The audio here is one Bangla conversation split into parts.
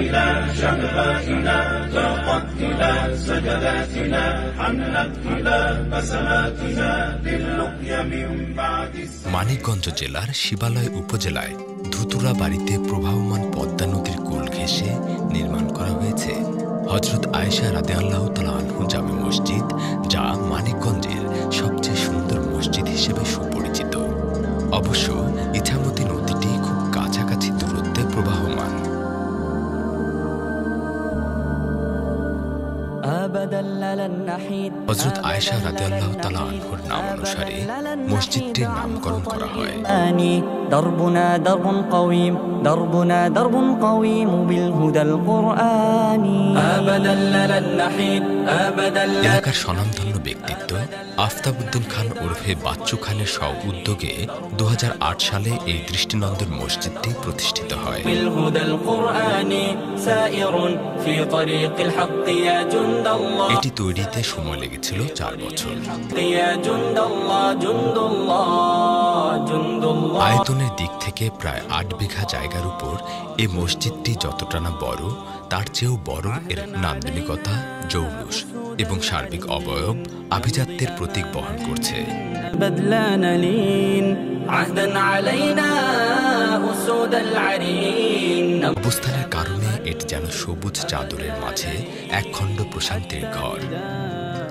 إلى شهواتنا، ذاقت إلى سجداتنا، حنت إلى بسماتنا للقيا من بعد। মানিকগঞ্জ জেলার শিবালয় উপজেলায় ধুতুরা বাড়িতে প্রবাহমান পদ্মা নদীর কোল ঘেঁষে নির্মাণ করা হয়েছে হযরত আয়েশা রাদিয়াল্লাহু তাআলা আনহু জামে মসজিদ, যা মানিকগঞ্জের সবচেয়ে সুন্দর মসজিদ হিসেবে সুপরিচিত। অবশ্য ইছামতি নদীটি খুব কাছাকাছি দূরত্বে প্রবাহমান। হযরত আয়েশা রাদিয়াল্লাহু তাআলা আনহুর নাম অনুসারে মসজিদটির নামকরণ করা হয়। دربنا درب قويم، دربنا درب قويم بالهدى القرآني أبدا لن نحيد أبدا। এলাকার স্বনামধন্য ব্যক্তিত্ব আফতাবউদ্দিন খান ওরফে বাচ্চু খানের সহ উদ্যোগে 2008 সালে এই দৃষ্টিনন্দন মসজিদটি প্রতিষ্ঠিত হয়। এটি তৈরিতে সময় লেগেছিল 4 বছর। আয়তনের দিক থেকে প্রায় 8 বিঘা জায়গার উপর এই মসজিদটি যতটা না বড়, তার চেয়েও বড় এর নান্দনিকতা, জৌলুস এবং সার্বিক অবয়ব আভিজাত্যের প্রতীক বহন করছে। অবস্থানের কারণে এটি যেন সবুজ চাদরের মাঝে একখণ্ড প্রশান্তির ঘর।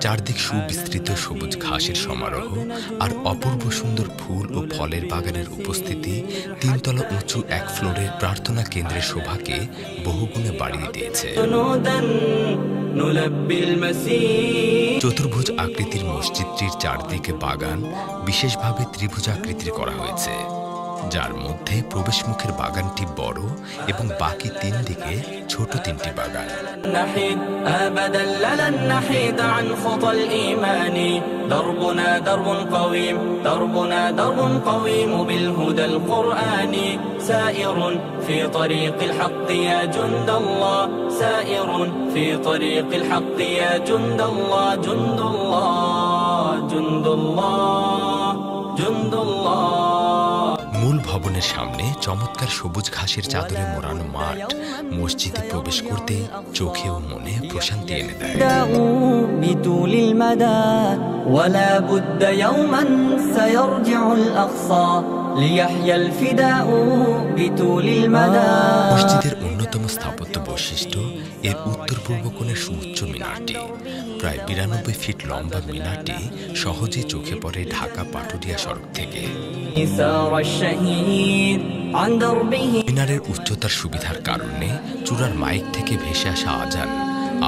চারদিক সুবিস্তৃত সবুজ ঘাসের সমারোহ আর অপূর্ব সুন্দর ফুল ও ফলের বাগানের উপস্থিতি 3 তলা উঁচু 1 ফ্লোরের প্রার্থনা কেন্দ্রের শোভাকে বহুগুণে বাড়িয়ে দিয়েছে। চতুর্ভুজ আকৃতির মসজিদটির চারদিকে বাগান বিশেষভাবে ত্রিভুজাকৃতির করা হয়েছে, যার মধ্যে প্রবেশমুখের বাগানটি বড় এবং বাকি 3 দিকে ছোট 3টি বাগান। دربنا درب قويم، دربنا درب قويم بالهدى القرآني سائر في طريق الحق يا جند الله، سائر في طريق الحق يا جند الله، جند الله جند الله جند الله। মূল ভবনের সামনে চমৎকার সবুজ ঘাসের চাদরে মোড়ানো মাঠ মসজিদে প্রবেশ করতে চোখে ও মনে প্রশান্তি এনে দেয়। মসজিদের অন্যতম স্থাপত্য বৈশিষ্ট্য এর উত্তর পূর্ব কোণের সুউচ্চ মিনারটি। প্রায় 92 ফিট লম্বা মিনারটি সহজে চোখে পড়ে ঢাকা পাটুরিয়া সড়ক থেকে। মিনারের উচ্চতার সুবিধার কারণে চূড়ার মাইক থেকে ভেসে আসা আজান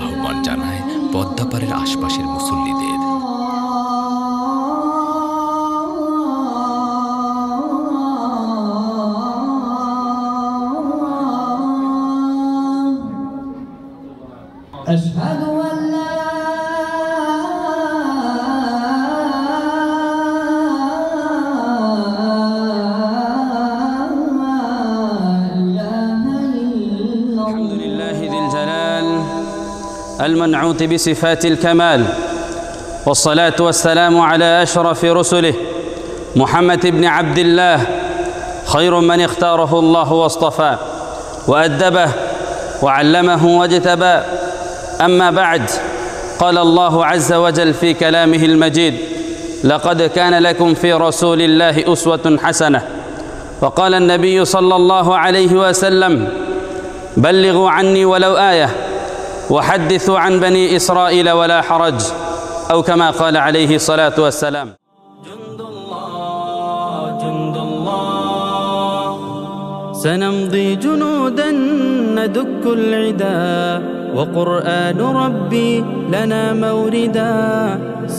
আহ্বান জানায় পদ্মাপাড়ের আশপাশের মুসল্লিদের। المنعوت بصفات الكمال، والصلاة والسلام على أشرف رسله محمد بن عبد الله، خير من اختاره الله واصطفى وأدبه وعلمه واجتبى. أما بعد، قال الله عز وجل في كلامه المجيد: لقد كان لكم في رسول الله أسوة حسنة. وقال النبي صلى الله عليه وسلم: بلغوا عني ولو آية وحدثوا عن بني إسرائيل ولا حرج، أو كما قال عليه الصلاة والسلام. جند الله جند الله، سنمضي جنودا ندك العدا، وقرآن ربي لنا موردا،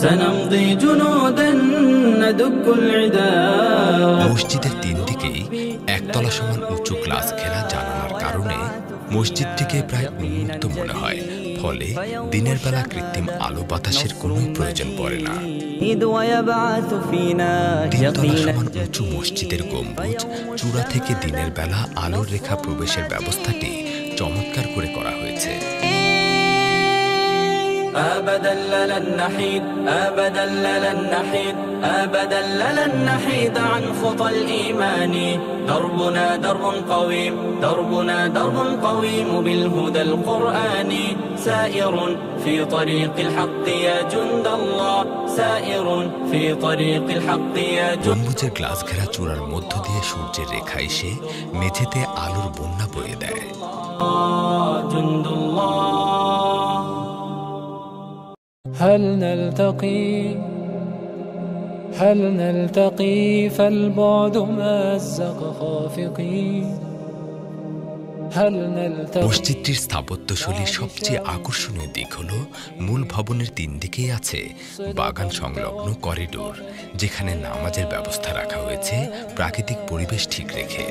سنمضي جنودا ندك العدا। মসজিদের 3 দিকেই একতলা সমান উঁচু গ্লাস ঘেরা জানালার কারণে মসজিদটিকে প্রায় উন্মুক্ত মনে হয়, ফলে দিনের বেলা কৃত্রিম আলো বাতাসের কোনো প্রয়োজন পড়ে না। 3 তলা সমান উঁচু মসজিদের গম্বুজ চূড়া থেকে দিনের বেলা আলোর রেখা প্রবেশের ব্যবস্থাটি চমৎকার করে করা হয়েছে। أبدا لن نحيد أبدا لن نحيد أبدا لن نحيد عن خطى الإيمان دربنا درب قويم دربنا درب قويم بالهدى القرآني سائر في طريق الحق يا جند الله سائر في طريق الحق يا جند গম্বুজের গ্লাস ঘেরা চূড়ার মধ্য দিয়ে সূর্যের রেখা এসে মেঝেতে আলোর বন্যা বয়ে দেয়। جند الله هل نلتقي فالبعد مزق خافقي মসজিদটির স্থাপত্যশৈলীর সবচেয়ে আকর্ষণীয় দিক হল মূল ভবনের 3 দিকেই আছে বাগান সংলগ্ন করিডোর, যেখানে নামাজের ব্যবস্থা রাখা হয়েছে প্রাকৃতিক পরিবেশ ঠিক রেখে।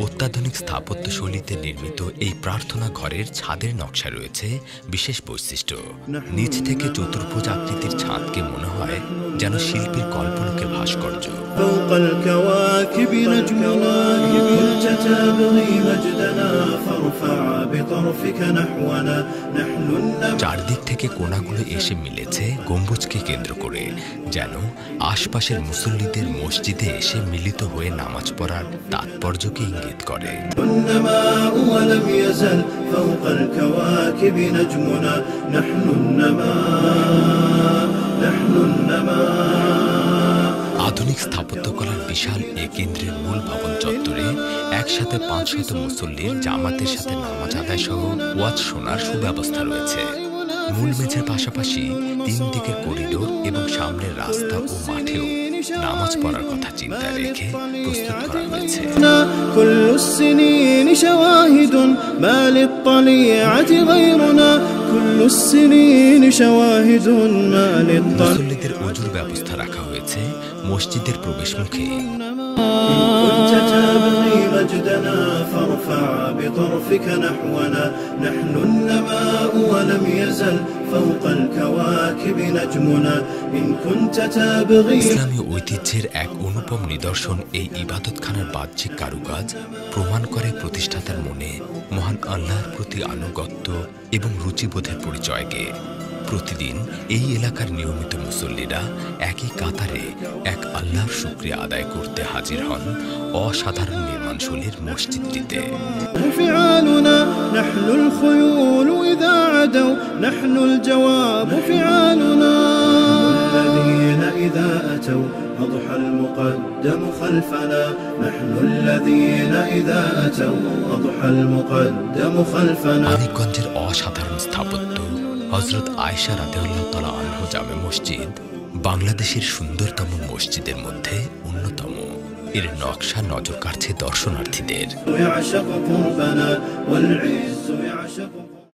অত্যাধুনিক স্থাপত্যশৈলীতে নির্মিত এই প্রার্থনা ঘরের ছাদের নকশা রয়েছে বিশেষ বৈশিষ্ট্য। নিচ থেকে চতুর্ভুজ আকৃতির ছাদকে মনে হয় যেন শিল্পীর কল্পনাকে ভাস্কর্য। চারদিক থেকে কোণাগুলো এসে মিলেছে গম্বুজকে কেন্দ্র করে, যেন আশপাশের মুসল্লিদের মসজিদে এসে মিলিত হয়ে নামাজ পড়ার তাৎপর্যকে ইঙ্গিত করে। আধুনিক স্থাপত্যকলার বিশাল এ কেন্দ্রের মূল ভবন চত্বরে একসাথে 500 মুসল্লির জামাতের সাথে নামাজ আদায় সহ ওয়াজ শোনার সুব্যবস্থা রয়েছে। মূল মেঝের পাশাপাশি 3 দিকের করিডোর এবং সামনের রাস্তা ও মাঠেও নামাজ পড়ার কথা চিন্তায় রেখে প্রস্তুত করা হয়েছে। মুসল্লিদের ওযুর ব্যবস্থা রাখা হয়েছে মসজিদের প্রবেশ মুখে। مجدنا فارفع بطرفك نحونا نحن النماء ولم يزل فوق الكواكب نجمنا إن كنت تبغي ইসলামী ঐতিহ্যের এক অনুপম নিদর্শন এই ইবাদতখানার বাহ্যিক কারুকাজ প্রমাণ করে প্রতিষ্ঠাতার মনে মহান আল্লাহর প্রতি আনুগত্য এবং রুচিবোধের পরিচয়কে। প্রতিদিন এই এলাকার নিয়মিত মুসল্লিরা একই কাতারে এক আল্লাহর শুকরিয়া আদায় করতে হাজির হন অসাধারণ নির্মাণশৈলীর মসজিদটিতে। মানিকগঞ্জের অসাধারণ স্থাপত্য হযরত আয়েশা রাদিয়াল্লাহু তাআলা আনহা জামে মসজিদ বাংলাদেশের সুন্দরতম মসজিদের মধ্যে অন্যতম। এর নকশা নজর কাড়ছে দর্শনার্থীদের।